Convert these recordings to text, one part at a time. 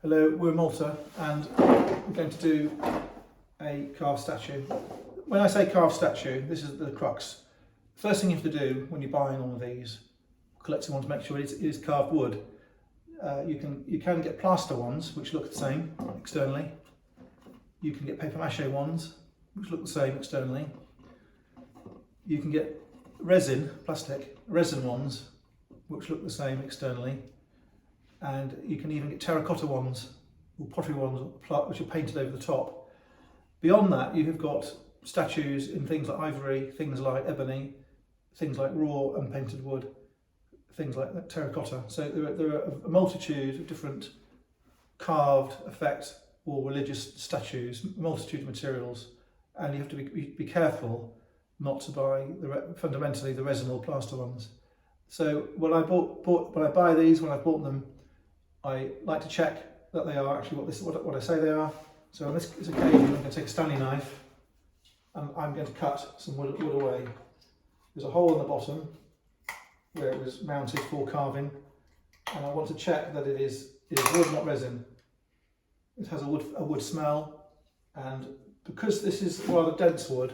Hello, we're in Malta and we're going to do a carved statue. When I say carved statue, this is the crux. First thing you have to do when you're buying one of these, collecting one, to make sure it is carved wood. You can get plaster ones which look the same externally. You can get paper mache ones which look the same externally. You can get plastic resin ones which look the same externally. And you can even get terracotta ones or pottery ones which are painted over the top. Beyond that, you have got statues in things like ivory, things like ebony, things like raw and painted wood, things like terracotta. So there are a multitude of different carved effect or religious statues, a multitude of materials, and you have to be careful not to buy fundamentally the resin or plaster ones. So when I buy these, when I've bought them, I like to check that they are actually what I say they are. So on this occasion, I'm going to take a Stanley knife and I'm going to cut some wood away. There's a hole in the bottom where it was mounted for carving, and I want to check that it is wood, not resin. It has a wood smell, and because this is rather dense wood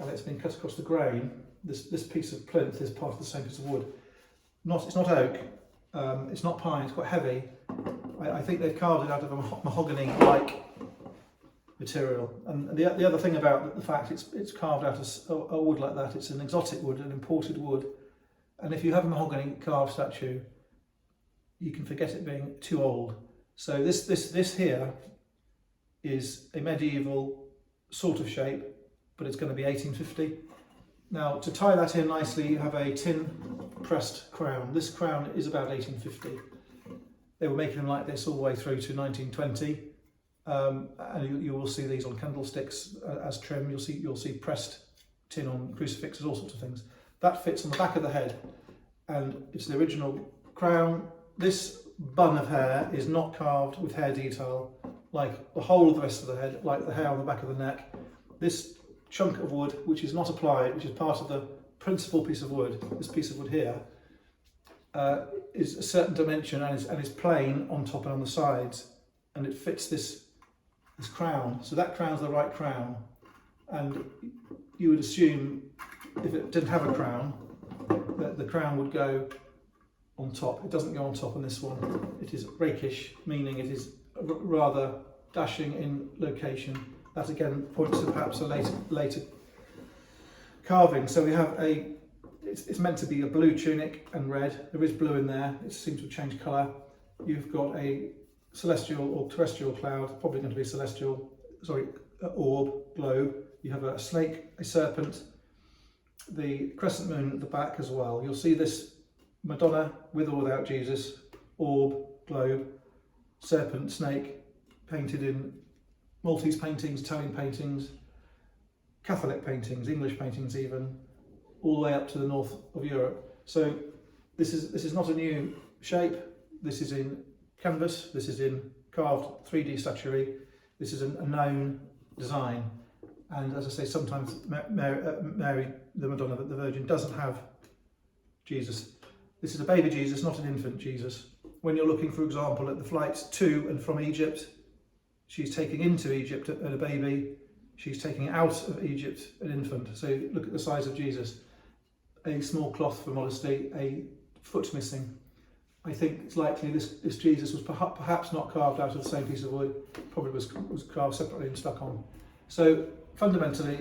and it's been cut across the grain, this piece of plinth is part of the same piece of wood. It's not oak. It's not pine, it's quite heavy. I think they've carved it out of a mahogany-like material. And the other thing about the fact it's carved out of a wood like that, it's an exotic wood, an imported wood. And if you have a mahogany carved statue, you can forget it being too old. So this here is a medieval sort of shape, but it's going to be 1850. Now, to tie that in nicely, you have a tin pressed crown. This crown is about 1850. They were making them like this all the way through to 1920, and you will see these on candlesticks as trim. You'll see pressed tin on crucifixes, all sorts of things. That fits on the back of the head, and it's the original crown. This bun of hair is not carved with hair detail like the whole of the rest of the head, like the hair on the back of the neck. This chunk of wood, which is not applied, which is part of the principal piece of wood, this piece of wood here, is a certain dimension and is plain on top and on the sides, and it fits this crown. So that crown's the right crown, and you would assume if it didn't have a crown, that the crown would go on top. It doesn't go on top on this one. It is rakish, meaning it is rather dashing in location. That again points to perhaps a later carving. So we have it's meant to be a blue tunic and red. There is blue in there. It seems to have changed colour. You've got a celestial or terrestrial cloud, probably going to be celestial, orb, globe. You have a snake, a serpent, the crescent moon at the back as well. You'll see this Madonna with or without Jesus, orb, globe, serpent, snake, painted in Maltese paintings, Italian paintings, Catholic paintings, English paintings even, all the way up to the north of Europe. So this is not a new shape. This is in canvas. This is in carved 3D statuary. This is a known design. And as I say, sometimes Mary, the Madonna, the Virgin, doesn't have Jesus. This is a baby Jesus, not an infant Jesus. When you're looking, for example, at the flights to and from Egypt, she's taking into Egypt a baby, she's taking out of Egypt an infant. So look at the size of Jesus. A small cloth for modesty, a foot missing. I think it's likely this Jesus was perhaps not carved out of the same piece of wood, probably was carved separately and stuck on. So fundamentally,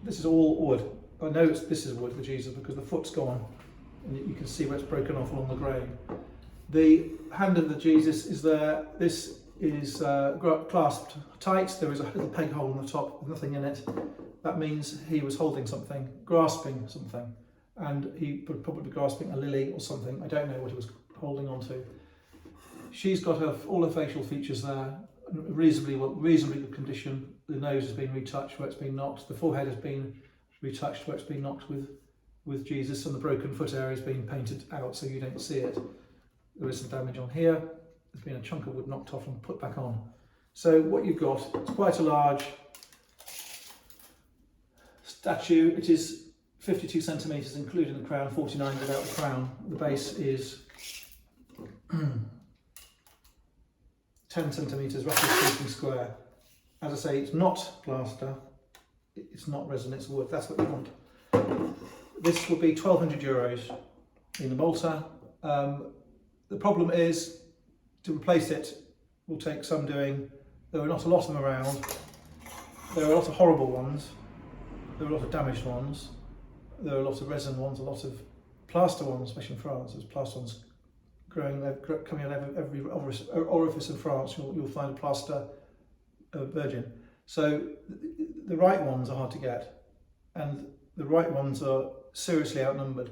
this is all wood. I know this is wood for Jesus because the foot's gone and you can see where it's broken off along the grain. The hand of the Jesus is there. This is clasped tight. There is a little peg hole on the top with nothing in it. That means he was holding something, grasping something, and he would probably be grasping a lily or something. I don't know what he was holding on to. She's got all her facial features there, reasonably good condition. The nose has been retouched where it's been knocked. The forehead has been retouched where it's been knocked with Jesus, and the broken foot area has been painted out so you don't see it. There is some damage on here. There's been a chunk of wood knocked off and put back on. So what you've got is quite a large statue. It is 52 centimetres including the crown, 49 without the crown. The base is 10 centimetres, roughly speaking, square. As I say, it's not plaster, it's not resin, it's wood. That's what you want. This will be €1,200 in the Malta. The problem is, to replace it will take some doing. There are not a lot of them around. There are a lot of horrible ones. There are a lot of damaged ones. There are a lot of resin ones, a lot of plaster ones, especially in France. There's plaster ones coming out of every orifice in France. You'll find a plaster virgin. So the right ones are hard to get, and the right ones are seriously outnumbered.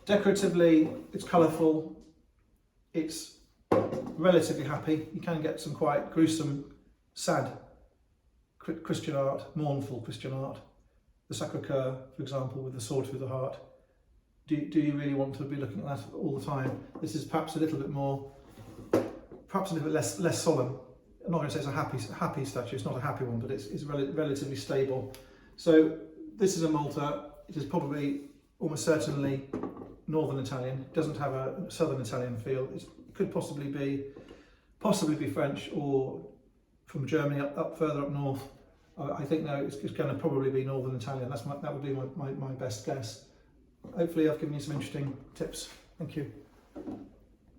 Decoratively, it's colourful. It's relatively happy. You can get some quite gruesome, sad Christian art, mournful Christian art. The Sacre-Cœur, for example, with the sword through the heart. Do you really want to be looking at that all the time? This is perhaps a little bit more, perhaps a little bit less solemn. I'm not going to say it's a happy statue. It's not a happy one, but it's relatively stable. So this is a Malta. It is probably almost certainly Northern Italian. It doesn't have a Southern Italian feel. It could possibly be French or from Germany up further up north. I think no, it's going to probably be Northern Italian. That would be my best guess. Hopefully I've given you some interesting tips. Thank you.